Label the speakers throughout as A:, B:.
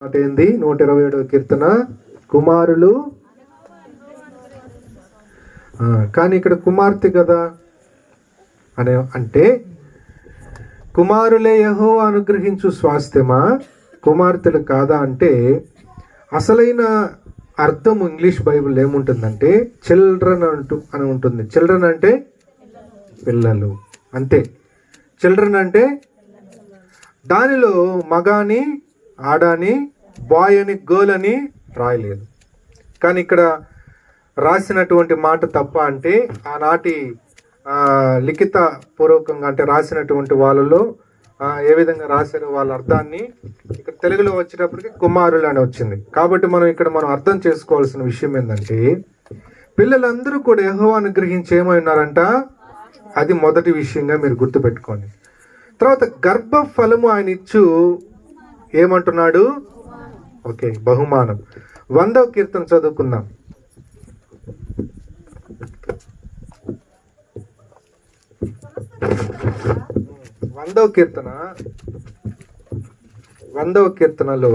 A: మాట ఏంది? 127వ కీర్తన కుమారులు. కానీ ఇక్కడ కుమార్తె కదా అంటే కుమారులే యెహోవా అనుగ్రహించు స్వాస్థ్యమా, కుమార్తెలు కాదా అంటే అసలైన అర్థం ఇంగ్లీష్ బైబిల్ ఏముంటుందంటే చిల్డ్రన్ అని ఉంటుంది. చిల్డ్రన్ అంటే పిల్లలు, అంతే. చిల్డ్రన్ అంటే దానిలో మగాని ఆడాని బాయ్ అని గర్ల్ అని రాయలేదు. కానీ ఇక్కడ రాసినటువంటి మాట తప్ప అంటే ఆనాటి లిఖిత పూర్వకంగా అంటే రాసినటువంటి వాళ్ళలో ఏ విధంగా రాశారో వాళ్ళ అర్థాన్ని ఇక్కడ తెలుగులో వచ్చేటప్పటికి కుమారులు అని వచ్చింది. కాబట్టి మనం అర్థం చేసుకోవాల్సిన విషయం ఏంటంటే పిల్లలందరూ కూడా యెహోవా అనుగ్రహించి ఏమై ఉన్నారంట. అది మొదటి విషయంగా మీరు గుర్తుపెట్టుకోండి. తర్వాత గర్భ ఫలము ఆయన ఇచ్చు ఏమంటున్నాడు? ఓకే, బహుమానం. 100వ కీర్తన చదువుకుందాం. 100వ కీర్తనలో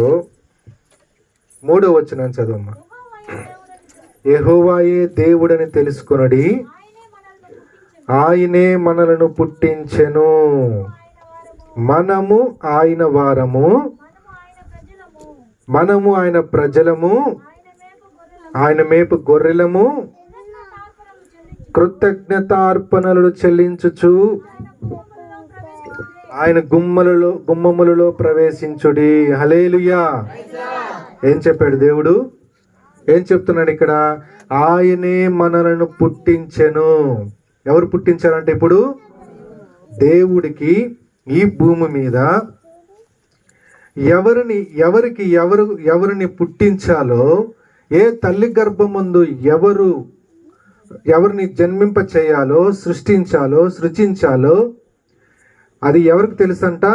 A: 3వ వచనం చదువమ్మా. యెహోవాయే దేవుడని తెలుసుకొనుడి, ఆయనే మనలను పుట్టించెను, మనము ఆయన వారము, మనము ఆయన ప్రజలము, ఆయన మేపు గొర్రెలము, కృతజ్ఞతార్పణలు చెల్లించుచు ఆయన గుమ్మములలో ప్రవేశించుడి. హల్లెలూయా. ఏం చెప్పాడు దేవుడు? ఏం చెప్తున్నాడు ఇక్కడ? ఆయనే మనలను పుట్టించెను. ఎవరు పుట్టించారంటే ఇప్పుడు దేవుడికి ఈ భూమి మీద ఎవరిని పుట్టించాలో, ఏ తల్లి గర్భమందు ఎవరిని జన్మింప చేయాలో, సృష్టించాలో అది ఎవరికి తెలుసంట?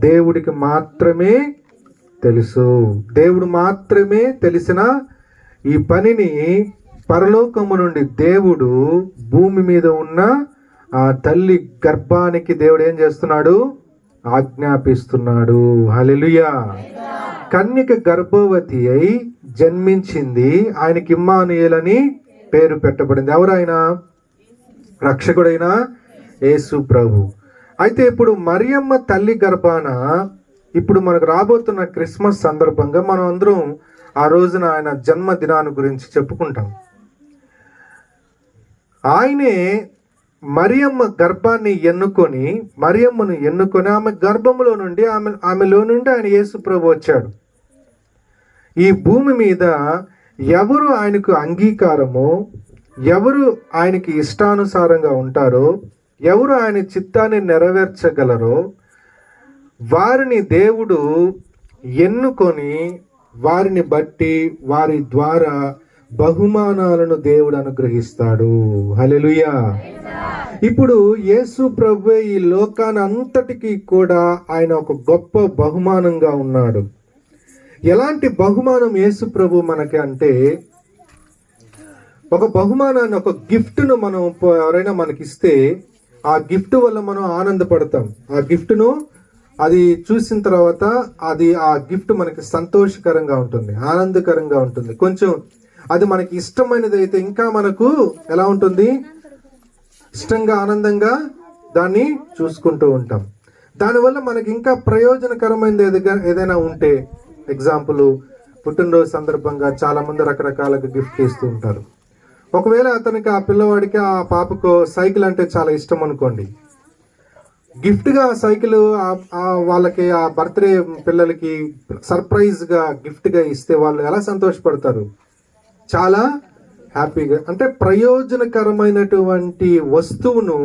A: దేవుడికి మాత్రమే తెలుసు. దేవుడు మాత్రమే తెలిసిన ఈ పనిని పరలోకము నుండి దేవుడు భూమి మీద ఉన్న ఆ తల్లి గర్భానికి దేవుడు ఏం చేస్తున్నాడు? ఆజ్ఞాపిస్తున్నాడు. హల్లెలూయా. కన్యక గర్భవతి అయి జన్మించింది. ఆయనకి ఇమ్మానుయేల్ అని పేరు పెట్టబడింది. ఎవరైనా? రక్షకుడైన యేసు ప్రభు. అయితే ఇప్పుడు మరియమ్మ తల్లి గర్భాన ఇప్పుడు మనకు రాబోతున్న క్రిస్మస్ సందర్భంగా మనం అందరం ఆ రోజున ఆయన జన్మదినాన్ని గురించి చెప్పుకుంటాం. ఆయనే మరియమ్మ గర్భాన్ని మరియమ్మను ఎన్నుకొని ఆమె గర్భములో నుండి ఆమెలో నుండి ఆయన యేసు ప్రభు వచ్చాడు. ఈ భూమి మీద ఎవరు ఆయనకు అంగీకారమో, ఎవరు ఆయనకి ఇష్టానుసారంగా ఉంటారో, ఎవరు ఆయన చిత్తాన్ని నెరవేర్చగలరో వారిని దేవుడు ఎన్నుకొని వారిని బట్టి వారి ద్వారా బహుమానాలను దేవుడు అనుగ్రహిస్తాడు. హల్లెలూయా. ఇప్పుడు యేసు ప్రభువే ఈ లోకాన్ని అంతటికీ కూడా ఆయన ఒక గొప్ప బహుమానంగా ఉన్నాడు. ఎలాంటి బహుమానం యేసు ప్రభు మనకి అంటే, ఒక బహుమానాన్ని, ఒక గిఫ్ట్ను మనం ఎవరైనా మనకిస్తే ఆ గిఫ్ట్ వల్ల మనం ఆనందపడతాం. ఆ గిఫ్ట్ను అది చూసిన తర్వాత ఆ గిఫ్ట్ మనకి సంతోషకరంగా ఉంటుంది, ఆనందకరంగా ఉంటుంది. కొంచెం అది మనకి ఇష్టమైనది అయితే ఇంకా మనకు ఎలా ఉంటుంది? ఇష్టంగా, ఆనందంగా దాన్ని చూసుకుంటూ ఉంటాం. దానివల్ల మనకి ఇంకా ప్రయోజనకరమైనది ఏదైనా ఉంటే, ఎగ్జాంపుల్ పుట్టినరోజు సందర్భంగా చాలా మంది రకరకాలుగా గిఫ్ట్ ఇస్తూ ఉంటారు. ఒకవేళ అతనికి, ఆ పిల్లవాడికి, ఆ పాపకు సైకిల్ అంటే చాలా ఇష్టం అనుకోండి. గిఫ్ట్గా సైకిల్ వాళ్ళకి, ఆ బర్త్డే పిల్లలకి సర్ప్రైజ్గా గిఫ్ట్గా ఇస్తే వాళ్ళు ఎలా సంతోషపడతారు? చాలా హ్యాపీగా. అంటే ప్రయోజనకరమైనటువంటి వస్తువును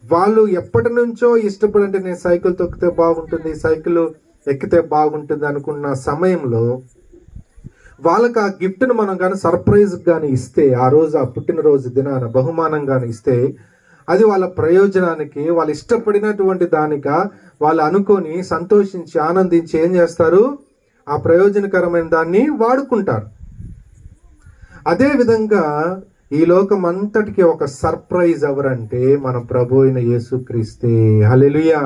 A: వాళ్ళు ఎప్పటి నుంచో ఇష్టపడి, అంటే నేను సైకిల్ తొక్కితే బాగుంటుంది, సైకిల్ ఎక్కితే బాగుంటుంది అనుకున్న సమయంలో వాళ్ళకి ఆ గిఫ్ట్ను మనం కానీ సర్ప్రైజ్ కానీ ఇస్తే, ఆ రోజు ఆ పుట్టినరోజు దినాన బహుమానం కానీ ఇస్తే, అది వాళ్ళ ప్రయోజనానికి, వాళ్ళు ఇష్టపడినటువంటి దానిగా వాళ్ళు అనుకొని సంతోషించి ఆనందించి ఏం చేస్తారు? ఆ ప్రయోజనకరమైన దాన్ని వాడుకుంటారు. అదే విధంగా ఈ లోకం అంతటికి ఒక సర్ప్రైజ్ ఎవరంటే మన ప్రభు అయిన యేసుక్రీస్తే. హల్లెలూయా.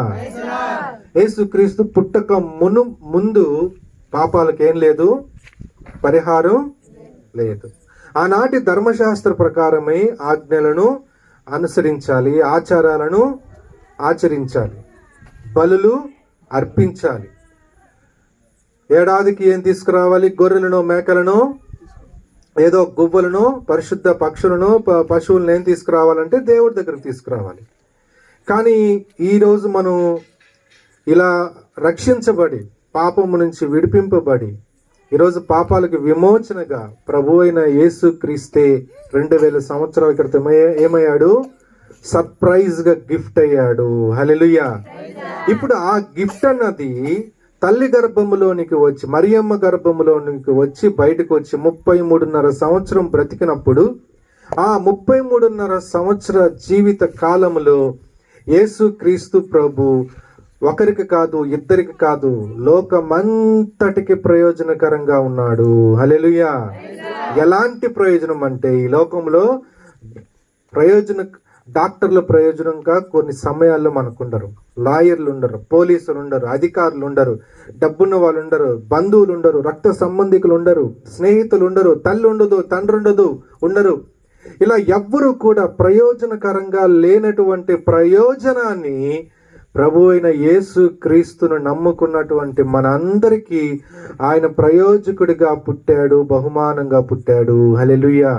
A: యేసుక్రీస్తు పుట్టక ముందు పాపాలకు ఏం లేదు, పరిహారం లేదు. ఆనాటి ధర్మశాస్త్ర ప్రకారమే ఆజ్ఞలను అనుసరించాలి, ఆచారాలను ఆచరించాలి, బలులు అర్పించాలి. ఏడాదికి ఏం తీసుకురావాలి? గొర్రెలను, మేకలను, ఏదో గువ్వలను, పరిశుద్ధ పక్షులను, పశువులను ఏం తీసుకురావాలంటే దేవుడి దగ్గరకు తీసుకురావాలి. కానీ ఈరోజు మనం ఇలా రక్షించబడి, పాపము నుంచి విడిపింపబడి, ఈరోజు పాపాలకు విమోచనగా ప్రభు అయిన యేసు క్రీస్తే 2000 సంవత్సరాల క్రితం ఏమయ్యాడు? సర్ప్రైజ్ గా గిఫ్ట్ అయ్యాడు. హల్లెలూయా. ఇప్పుడు ఆ గిఫ్ట్ అన్నది తల్లి గర్భములోనికి వచ్చి, మరియమ్మ గర్భములోనికి వచ్చి బయటకు వచ్చి 33.5 సంవత్సరం బ్రతికినప్పుడు, ఆ 33.5 సంవత్సర జీవిత కాలములో యేసు క్రీస్తు ప్రభు ఒకరికి కాదు, ఇద్దరికి కాదు, లోకమంతటికి ప్రయోజనకరంగా ఉన్నాడు. హల్లెలూయా. ఎలాంటి ప్రయోజనం అంటే, ఈ లోకంలో డాక్టర్ల ప్రయోజనంగా కొన్ని సమయాల్లో మనకుండరు, లాయర్లు ఉండరు, పోలీసులు ఉండరు, అధికారులు ఉండరు, డబ్బున్న వాళ్ళు ఉండరు, బంధువులు ఉండరు, రక్త సంబంధికులు ఉండరు, స్నేహితులు ఉండరు, తల్లి ఉండదు, తండ్రి ఉండరు. ఇలా ఎవ్వరూ కూడా ప్రయోజనకరంగా లేనటువంటి ప్రయోజనాన్ని ప్రభు అయిన యేసు క్రీస్తును నమ్ముకున్నటువంటి మనందరికీ ఆయన ప్రయోజకుడిగా పుట్టాడు, బహుమానంగా పుట్టాడు. హల్లెలూయా.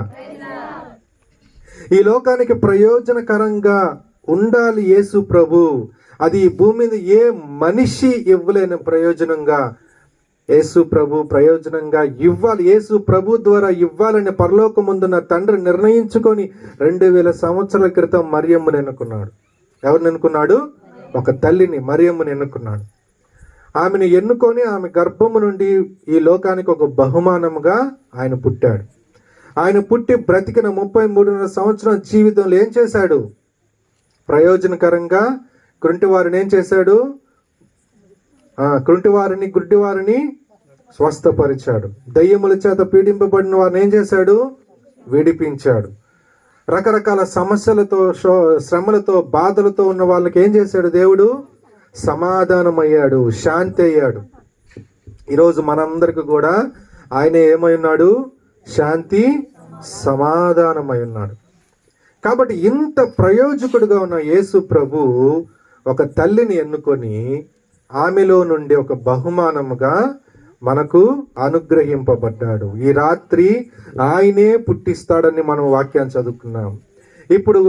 A: ఈ లోకానికి ప్రయోజనకరంగా ఉండాలి యేసు ప్రభు. అది ఈ భూమి మీద ఏ మనిషి ఇవ్వలేని ప్రయోజనంగా యేసు ప్రభు ప్రయోజనంగా ఇవ్వాలి. యేసు ప్రభు ద్వారా ఇవ్వాలని పరలోకమందున్న తండ్రి నిర్ణయించుకొని 2000 సంవత్సరాల క్రితం మరియమ్మని ఎన్నుకున్నాడు. ఎవరిని ఎన్నుకున్నాడు? ఒక తల్లిని, మరియమ్మని ఎన్నుకున్నాడు. ఆమెను ఎన్నుకొని ఆమె గర్భము నుండి ఈ లోకానికి ఒక బహుమానముగా ఆయన పుట్టాడు. ఆయన పుట్టి బ్రతికిన 33.5 సంవత్సరం జీవితంలో ఏం చేశాడు? ప్రయోజనకరంగా కుంటివారిని ఏం చేశాడు? కుంటివారిని, గుడ్డివారిని స్వస్థపరిచాడు. దయ్యముల చేత పీడింపబడిన వారిని ఏం చేశాడు? విడిపించాడు. రకరకాల సమస్యలతో, శ్రమలతో, బాధలతో ఉన్న వాళ్ళకి ఏం చేశాడు? దేవుడు సమాధానం అయ్యాడు, శాంతి అయ్యాడు. ఈరోజు మనందరికి కూడా ఆయన ఏమై ఉన్నాడు? శాంతి, సమాధానమై ఉన్నాడు. కాబట్టి ఇంత ప్రయోజకుడుగా ఉన్న యేసు ప్రభు ఒక తల్లిని ఎన్నుకొని ఆమెలో నుండి ఒక బహుమానముగా మనకు అనుగ్రహింపబడ్డాడు. ఈ రాత్రి ఆయనే పుట్టిస్తాడని మనం వాక్యాన్ని చదువుకున్నాం. ఇప్పుడు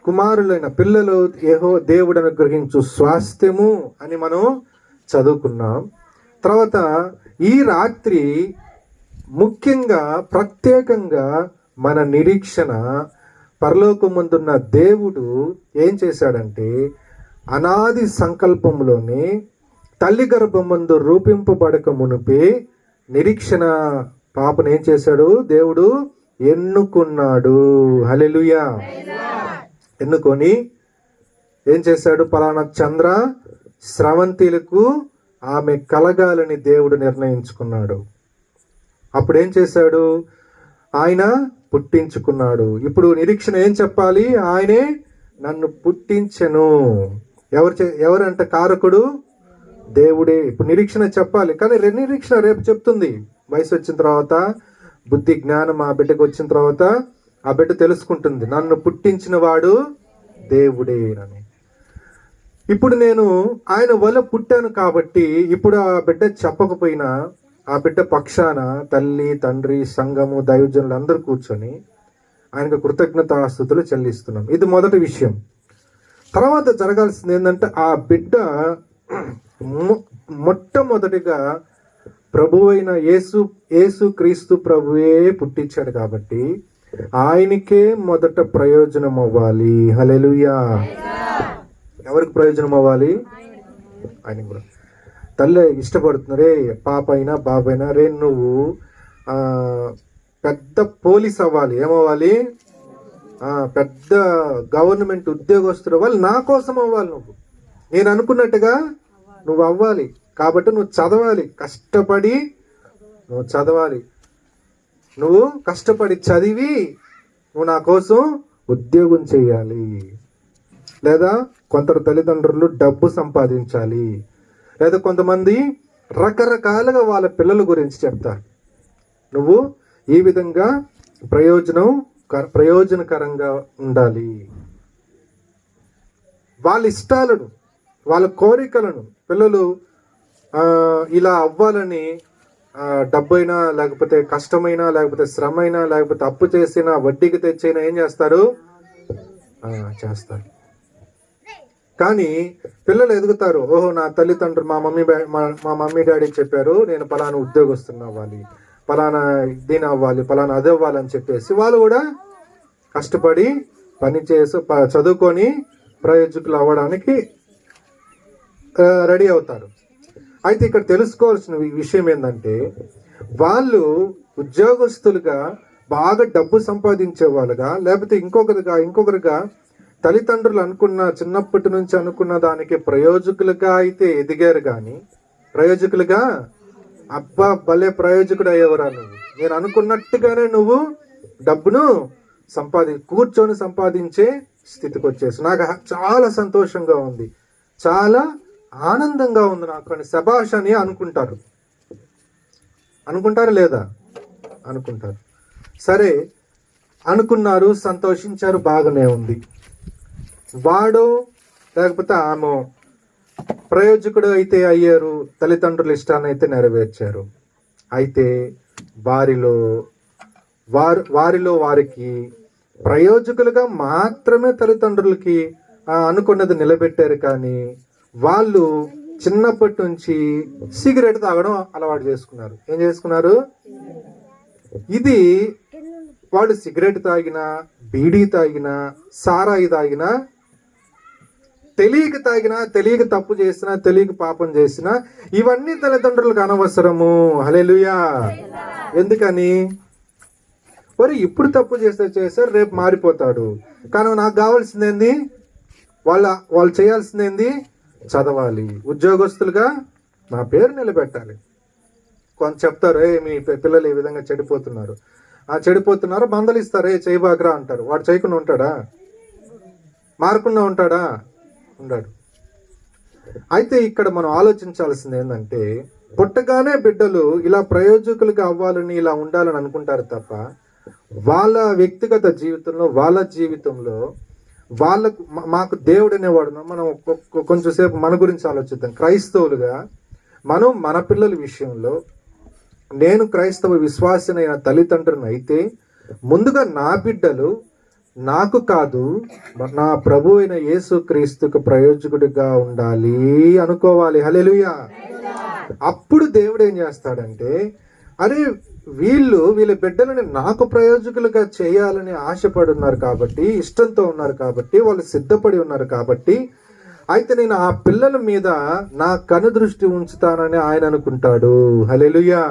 A: కుమారులైన పిల్లలు దేవుడు అనుగ్రహించు స్వాస్థ్యము అని మనం చదువుకున్నాం. తర్వాత ఈ రాత్రి ముఖ్యంగా, ప్రత్యేకంగా మన నిరీక్షణ పరలోకమందున్న దేవుడు ఏం చేశాడంటే, అనాది సంకల్పంలోనే తల్లి గర్భమందు రూపింపబడక మునిపే నిరీక్షణ పాపను ఏం చేశాడు? దేవుడు ఎన్నుకున్నాడు. హల్లెలూయా. ఎన్నుకొని ఏం చేశాడు? పలానా చంద్ర స్రవంతిలకు ఆమె కలగాలని దేవుడు నిర్ణయించుకున్నాడు. అప్పుడు ఏం చేశాడు? ఆయన పుట్టించుకున్నాడు. ఇప్పుడు నిరీక్షణ ఏం చెప్పాలి? ఆయనే నన్ను పుట్టించెను. ఎవరంట కారకుడు? దేవుడే. ఇప్పుడు నిరీక్షణ చెప్పాలి, కానీ నిరీక్షణ రేపు చెప్తుంది. వయసు వచ్చిన తర్వాత, బుద్ధి జ్ఞానం ఆ బిడ్డకు వచ్చిన తర్వాత ఆ బిడ్డ తెలుసుకుంటుంది, నన్ను పుట్టించిన వాడు దేవుడే అని. ఇప్పుడు నేను ఆయన వల్ల పుట్టాను కాబట్టి ఇప్పుడు ఆ బిడ్డ చెప్పకపోయినా ఆ బిడ్డ పక్షాన తల్లి, తండ్రి, సంఘము, దైవజనులు అందరూ కూర్చొని ఆయనకు కృతజ్ఞతాస్తుతులు చెల్లిస్తున్నాం. ఇది మొదటి విషయం. తర్వాత జరగాల్సింది ఏంటంటే, ఆ బిడ్డ మొట్టమొదటిగా ప్రభువైన యేసు క్రీస్తు ప్రభువే పుట్టించాడు కాబట్టి ఆయనకే మొదట ప్రయోజనం అవ్వాలి. హల్లెలూయా. ఎవరికి ప్రయోజనం అవ్వాలి? ఆయనకు కూడా. తల్లి ఇష్టపడుతున్నారు, పాప అయినా బాబైనా, రే నువ్వు పెద్ద పోలీస్ అవ్వాలి, ఏమవ్వాలి? పెద్ద గవర్నమెంట్ ఉద్యోగస్తులు అవ్వాలి, నా కోసం అవ్వాలి, నువ్వు నేను అనుకున్నట్టుగా నువ్వు అవ్వాలి. కాబట్టి నువ్వు చదవాలి, కష్టపడి నువ్వు చదవాలి. నువ్వు కష్టపడి చదివి నువ్వు నా కోసం ఉద్యోగం చేయాలి. లేదా కొందరు తల్లిదండ్రులు డబ్బు సంపాదించాలి. లేదా కొంతమంది రకరకాలుగా వాళ్ళ పిల్లల గురించి చెప్తారు. నువ్వు ఈ విధంగా ప్రయోజనకరంగా ఉండాలి. వాళ్ళ ఇష్టాలను, వాళ్ళ కోరికలను పిల్లలు ఇలా అవ్వాలని డబ్బైనా, లేకపోతే కష్టమైనా, లేకపోతే శ్రమైనా, లేకపోతే అప్పు చేసినా, వడ్డీకి తెచ్చైనా ఏం చేస్తారు? చేస్తారు. కానీ పిల్లలు ఎదుగుతారు. ఓహో, నా తల్లిదండ్రులు, మా మమ్మీ డాడీ చెప్పారు నేను పలానా ఉద్యోగస్తున్న అవ్వాలి, పలానా దీని అవ్వాలి, పలానా అది అవ్వాలి అని చెప్పేసి వాళ్ళు కూడా కష్టపడి పని చేసి చదువుకొని ప్రయోజకులు అవ్వడానికి రెడీ అవుతారు. అయితే ఇక్కడ తెలుసుకోవాల్సిన విషయం ఏంటంటే, వాళ్ళు ఉద్యోగస్తులుగా బాగా డబ్బు సంపాదించే వాళ్ళుగా, లేకపోతే ఇంకొకరుగా తల్లిదండ్రులు చిన్నప్పటి నుంచి అనుకున్న దానికి ప్రయోజకులుగా అయితే ఎదిగారు. కానీ ప్రయోజకులుగా అబ్బా భలే ప్రయోజకుడు అయ్యేవరా నువ్వు, నేను అనుకున్నట్టుగానే నువ్వు డబ్బును కూర్చొని సంపాదించే స్థితికి వచ్చేసి నాకు చాలా సంతోషంగా ఉంది, చాలా ఆనందంగా ఉంది నాకు అని శభాష్ అని అనుకుంటారు లేదా? అనుకుంటారు. సరే, అనుకున్నారు, సంతోషించారు, బాగానే ఉంది. వాడు లేకపోతే ఆమె ప్రయోజకుడు అయితే అయ్యారు, తల్లిదండ్రుల ఇష్టాన్ని అయితే నెరవేర్చారు. అయితే వారికి ప్రయోజకులుగా మాత్రమే తల్లిదండ్రులకి అనుకున్నది నిలబెట్టారు. కానీ వాళ్ళు చిన్నప్పటి నుంచి సిగరెట్ తాగడం అలవాటు చేసుకున్నారు. ఏం చేసుకున్నారు? ఇది వాడు సిగరెట్ తాగినా, బీడీ తాగినా, సారాయి తాగినా, తెలియక తప్పు చేసినా, తెలియక పాపం చేసినా, ఇవన్నీ తల్లిదండ్రులకు అనవసరము. హల్లెలూయా. ఎందుకని? మరి ఇప్పుడు తప్పు చేశారు, రేపు మారిపోతాడు. కానీ నాకు కావాల్సిందేంది? వాళ్ళు చేయాల్సిందేంది? చదవాలి, ఉద్యోగస్తులుగా నా పేరు నిలబెట్టాలి. కొంత చెప్తారు, మీ పిల్లలు ఈ విధంగా చెడిపోతున్నారు, మందలిస్తారు, చేయబాకరా అంటారు. వాడు చేయకుండా ఉంటాడా? మారకుండా ఉంటాడా? ఉండడు. అయితే ఇక్కడ మనం ఆలోచించాల్సింది ఏంటంటే, పుట్టగానే బిడ్డలు ఇలా ప్రయోజకులుగా అవ్వాలని, ఇలా ఉండాలని అనుకుంటారు తప్ప వాళ్ళ వ్యక్తిగత జీవితంలో, వాళ్ళ జీవితంలో మాకు దేవుడు అనేవాడు. మనం కొంచెంసేపు మన గురించి ఆలోచిద్దాం. క్రైస్తవులుగా మనం మన పిల్లల విషయంలో, నేను క్రైస్తవ విశ్వాసనైన తల్లిదండ్రులను అయితే ముందుగా నా బిడ్డలు నాకు కాదు, నా ప్రభు అయిన యేసు క్రీస్తుకు ప్రయోజకుడిగా ఉండాలి అనుకోవాలి. హల్లెలూయా. అప్పుడు దేవుడు ఏం చేస్తాడంటే, అరే వీళ్ళ బిడ్డలని నాకు ప్రయోజకులుగా చేయాలని ఆశపడి ఉన్నారు కాబట్టి, ఇష్టంతో ఉన్నారు కాబట్టి, వాళ్ళు సిద్ధపడి ఉన్నారు కాబట్టి, అయితే నేను ఆ పిల్లల మీద నా కనుదృష్టి ఉంచుతానని ఆయన అనుకుంటాడు. హల్లెలూయా.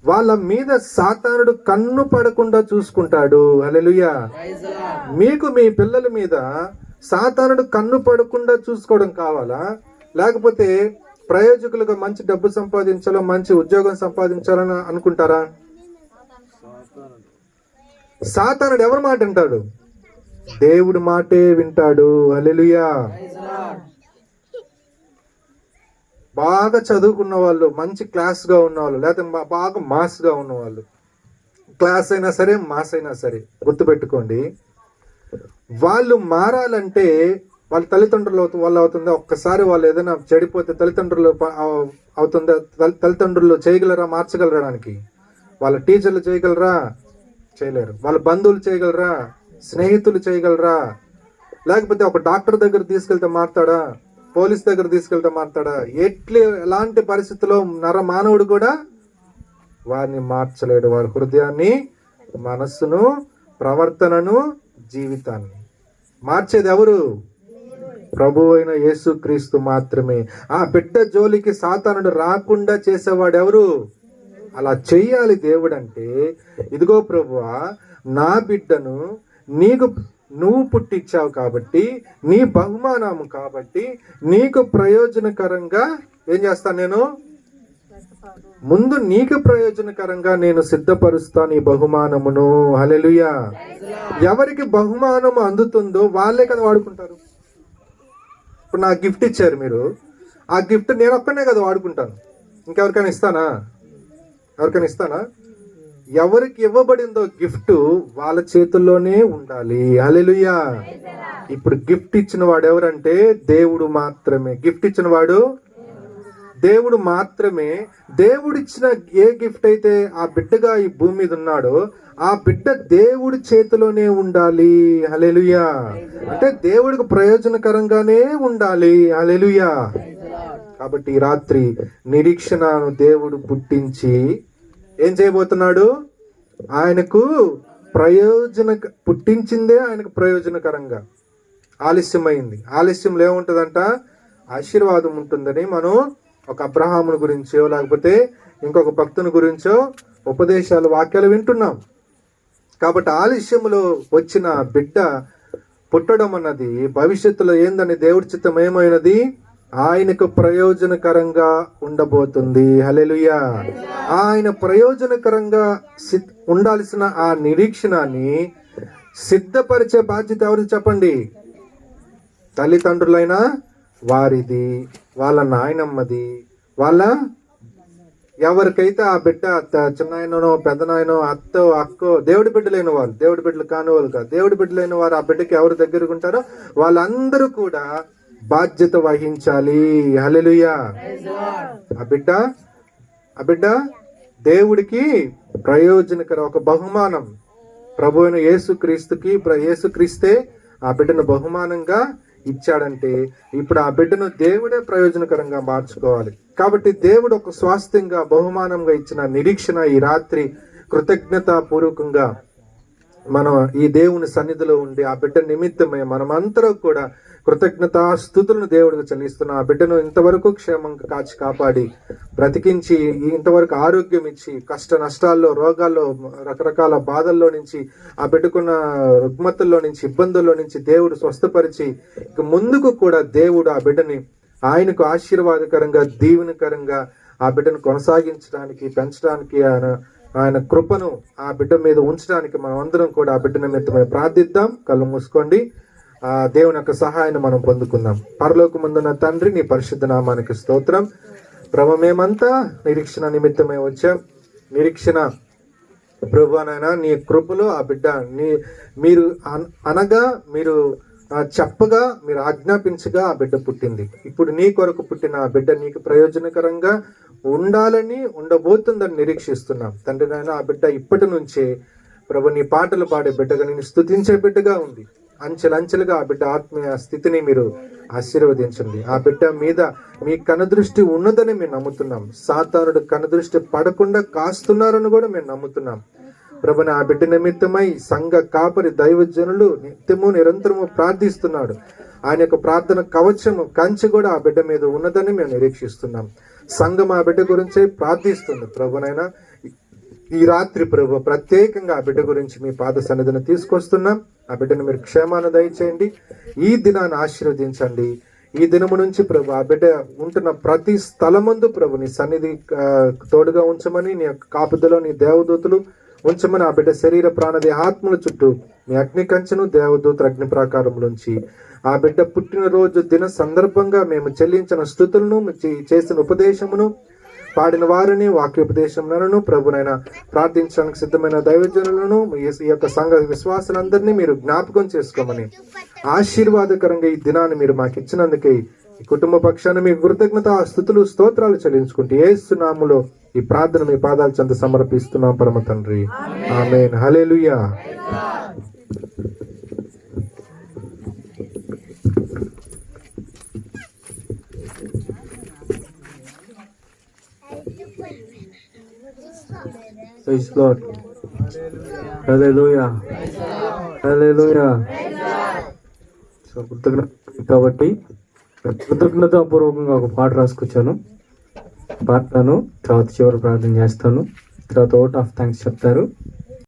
A: వాళ్ళ మీద సాతానుడు కన్ను పడకుండా చూసుకుంటాడు. హల్లెలూయా. మీకు మీ పిల్లల మీద సాతానుడు కన్ను పడకుండా చూసుకోవడం కావాలా? లేకపోతే ప్రయోజకులుగా మంచి డబ్బు సంపాదించాలో, మంచి ఉద్యోగం సంపాదించాలని అనుకుంటారా? సాతానుడు ఎవరి మాట వింటాడు? దేవుడి మాటే వింటాడు. హల్లెలూయా. బాగా చదువుకున్న వాళ్ళు, మంచి క్లాస్ గా ఉన్నవాళ్ళు, లేకపోతే బాగా మాస్ గా ఉన్నవాళ్ళు, క్లాస్ అయినా సరే మాస్ అయినా సరే గుర్తుపెట్టుకోండి, వాళ్ళు మారాలంటే వాళ్ళ తల్లిదండ్రులు వల్ల అవుతుందా? ఒక్కసారి వాళ్ళు ఏదైనా చెడిపోతే తల్లిదండ్రులు అవుతుందా? తల్లిదండ్రులు చేయగలరా మార్చగలడానికి? వాళ్ళ టీచర్లు చేయగలరా? చేయలేరు. వాళ్ళ బంధువులు చేయగలరా? స్నేహితులు చేయగలరా? లేకపోతే ఒక డాక్టర్ దగ్గర తీసుకెళ్తే మారుతాడా? పోలీస్ దగ్గర తీసుకెళ్తే మారుతాడా? ఎలాంటి పరిస్థితుల్లో మానవుడు కూడా వారిని మార్చలేడు. వారి హృదయాన్ని, మనస్సును, ప్రవర్తనను, జీవితాన్ని మార్చేది ఎవరు? ప్రభు అయిన యేసు క్రీస్తు మాత్రమే. ఆ బిడ్డ జోలికి సాతానుడు రాకుండా చేసేవాడు ఎవరు? అలా చెయ్యాలి దేవుడు అంటే, ఇదిగో ప్రభువా, నా బిడ్డను నువ్వు పుట్టించావు కాబట్టి, నీ బహుమానము కాబట్టి, నీకు ప్రయోజనకరంగా ఏం చేస్తాను నేను? ముందు నీకు ప్రయోజనకరంగా నేను సిద్ధపరుస్తాను ఈ బహుమానమును. హల్లెలూయా. ఎవరికి బహుమానము అందుతుందో వాళ్ళే కదా వాడుకుంటారు. ఇప్పుడు నాకు గిఫ్ట్ ఇచ్చారు మీరు, ఆ గిఫ్ట్ నేను ఒక్కనే కదా వాడుకుంటాను, ఇంకెవరికైనా ఇస్తానా? ఎవరికైనా ఇస్తానా? ఎవరికి ఇవ్వబడిందో గిఫ్ట్ వాళ్ళ చేతుల్లోనే ఉండాలి. హల్లెలూయా. ఇప్పుడు గిఫ్ట్ ఇచ్చిన వాడు ఎవరంటే దేవుడు మాత్రమే. గిఫ్ట్ ఇచ్చిన వాడు దేవుడు మాత్రమే. దేవుడిచ్చిన ఏ గిఫ్ట్ అయితే ఆ బిడ్డగా ఈ భూమి మీద ఉన్నాడో ఆ బిడ్డ దేవుడి చేతిలోనే ఉండాలి. హల్లెలూయా. అంటే దేవుడికి ప్రయోజనకరంగానే ఉండాలి. హల్లెలూయా. కాబట్టి ఈ రాత్రి నిరీక్షణను దేవుడు పుట్టించి ఏం చేయబోతున్నాడు? ఆయనకు పుట్టించిందే ఆయనకు ప్రయోజనకరంగా. ఆలస్యమైంది. ఆలస్యంలో ఏముంటుందంట? ఆశీర్వాదం ఉంటుందని మనం ఒక అబ్రహాముని గురించో లేకపోతే ఇంకొక భక్తుని గురించో ఉపదేశాలు, వాక్యాలు వింటున్నాం. కాబట్టి ఆలస్యంలో వచ్చిన బిడ్డ పుట్టడం అన్నది భవిష్యత్తులో ఏందని దేవుడి చిత్తం ఏమైనది? ఆయనకు ప్రయోజనకరంగా ఉండబోతుంది. హల్లెలూయా. ఆయన ప్రయోజనకరంగా ఉండాల్సిన ఆ నిరీక్షణని సిద్ధపరిచే బాధ్యత ఎవరిది చెప్పండి? తల్లిదండ్రులైన వారిది, వాళ్ళ నాయనమ్మది, వాళ్ళ ఎవరికైతే ఆ బిడ్డ చిన్నాయనో పెద్దనాయనో అత్తో అక్కో దేవుడి బిడ్డలైన వాళ్ళు, దేవుడి బిడ్డలు కాని వాళ్ళు కాదు, దేవుడి బిడ్డలైన వారు ఆ బిడ్డకి ఎవరు దగ్గరకు ఉంటారో వాళ్ళందరూ కూడా బాధ్యత వహించాలి. హల్లెలూయా. ఆ బిడ్డ దేవుడికి ప్రయోజనకర ఒక బహుమానం. ప్రభు అయిన యేసుక్రీస్తే ఆ బిడ్డను బహుమానంగా ఇచ్చాడంటే ఇప్పుడు ఆ బిడ్డను దేవుడే ప్రయోజనకరంగా మార్చుకోవాలి. కాబట్టి దేవుడు ఒక స్వాస్థ్యంగా బహుమానంగా ఇచ్చిన నిరీక్షణ ఈ రాత్రి కృతజ్ఞతా పూర్వకంగా మనం ఈ దేవుని సన్నిధిలో ఉండి ఆ బిడ్డ నిమిత్తమే మనమందరం కూడా కృతజ్ఞతా స్తుతులను దేవుడికి చెల్లిస్తున్న ఆ బిడ్డను ఇంతవరకు క్షేమంగా కాచి కాపాడి బ్రతికించి ఇంతవరకు ఆరోగ్యం ఇచ్చి కష్ట నష్టాల్లో, రోగాల్లో, రకరకాల బాధల్లో నుంచి, ఆ బిడ్డకున్న రుగ్మతుల్లో నుంచి, ఇబ్బందుల్లో నుంచి దేవుడు స్వస్థపరిచి ఇక ముందుకు కూడా దేవుడు ఆ బిడ్డని ఆయనకు ఆశీర్వాదకరంగా, దీవెనకరంగా ఆ బిడ్డను కొనసాగించడానికి, పెంచడానికి ఆయన కృపను ఆ బిడ్డ మీద ఉంచడానికి మనం అందరం కూడా ఆ బిడ్డ నిమిత్తమై ప్రార్థిద్దాం. కళ్ళు మూసుకోండి. ఆ దేవుని యొక్క సహాయాన్ని మనం పొందుకుందాం. పరలోకమందున్న తండ్రి, నీ పరిశుద్ధ నామానికి స్తోత్రం. ప్రభు, మేమంతా నిరీక్షణ నిమిత్తమై వచ్చాం. నిరీక్షణ ప్రభువనైనా నీ కృపలో ఆ బిడ్డ మీరు అనగా, మీరు చెప్పగా, మీరు ఆజ్ఞాపించగా ఆ బిడ్డ పుట్టింది. ఇప్పుడు నీ కొరకు పుట్టిన ఆ బిడ్డ నీకు ప్రయోజనకరంగా ఉండాలని, ఉండబోతుందని నిరీక్షిస్తున్నాం. తండ్రి నాయన, ఆ బిడ్డ ఇప్పటి నుంచే ప్రభు నీ పాటలు పాడే బిడ్డగా, నేను స్తుతించే బిడ్డగా ఉంది. అంచెలంచెలుగా ఆ బిడ్డ ఆత్మీయ స్థితిని మీరు ఆశీర్వదించండి. ఆ బిడ్డ మీద మీ కనుదృష్టి ఉన్నదని మేము నమ్ముతున్నాం. సాతానుడు కనుదృష్టి పడకుండా కాస్తున్నారని కూడా మేము నమ్ముతున్నాం. ప్రభుని ఆ బిడ్డ నిమిత్తమై సంఘ కాపరి దైవజనులు నిత్యము నిరంతరము ప్రార్థిస్తున్నాడు. ఆయన యొక్క ప్రార్థన కవచము, కంచె కూడా ఆ బిడ్డ మీద ఉన్నదని మేము నిరీక్షిస్తున్నాం. సంఘం ఆ బిడ్డ గురించే ప్రార్థిస్తుంది. ప్రభునైనా ఈ రాత్రి ప్రభు ప్రత్యేకంగా ఆ బిడ్డ గురించి మీ పాద సన్నిధిని తీసుకొస్తున్నాం. ఆ బిడ్డను మీరు క్షేమాన్ని దయచేయండి. ఈ దినాన్ని ఆశీర్వదించండి. ఈ దినము నుంచి ప్రభు ఆ బిడ్డ ఉంటున్న ప్రతి స్థలమందు ప్రభు నీ సన్నిధి తోడుగా ఉంచమని, నీ యొక్క కాపుదలో నీ దేవదూతలు ఉంచమని, ఆ బిడ్డ శరీర ప్రాణ దేహాత్మల చుట్టూ మీ అగ్ని కంచెను, దేవదూతల అగ్ని ప్రాకారములోంచి ఆ బిడ్డ పుట్టినరోజు దిన సందర్భంగా మేము చెల్లించిన స్తుతులను, చేసిన ఉపదేశమును, పాడిన వారిని, వాక్యోపదేశములను, ప్రభునైనా ప్రార్థించడానికి సిద్ధమైన దైవజనులను, ఈ యొక్క సంఘ విశ్వాసులందరినీ మీరు జ్ఞాపకం చేసుకోమని, ఆశీర్వాదకరంగా ఈ దినాన్ని మీరు మాకు ఇచ్చినందుకే ఈ కుటుంబ పక్షాన్ని మీ కృతజ్ఞత స్తుతులు స్తోత్రాలు చెల్లించుకుంటూ యేసు నామములో ఈ ప్రార్థన మీ పాదాల చెంత సమర్పిస్తున్నాం పరమ తండ్రి. ఆమేన్. హల్లెలూయా.
B: Praise God. Hallelujah. Hallelujah. So కాబట్టి కృతజ్ఞతాపూర్వకంగా ఒక పాట రాసుకొచ్చాను, పాడతాను, తర్వాత చివరి ప్రార్థన చేస్తాను, తర్వాత ఓట్ ఆఫ్ థ్యాంక్స్ చెప్తారు.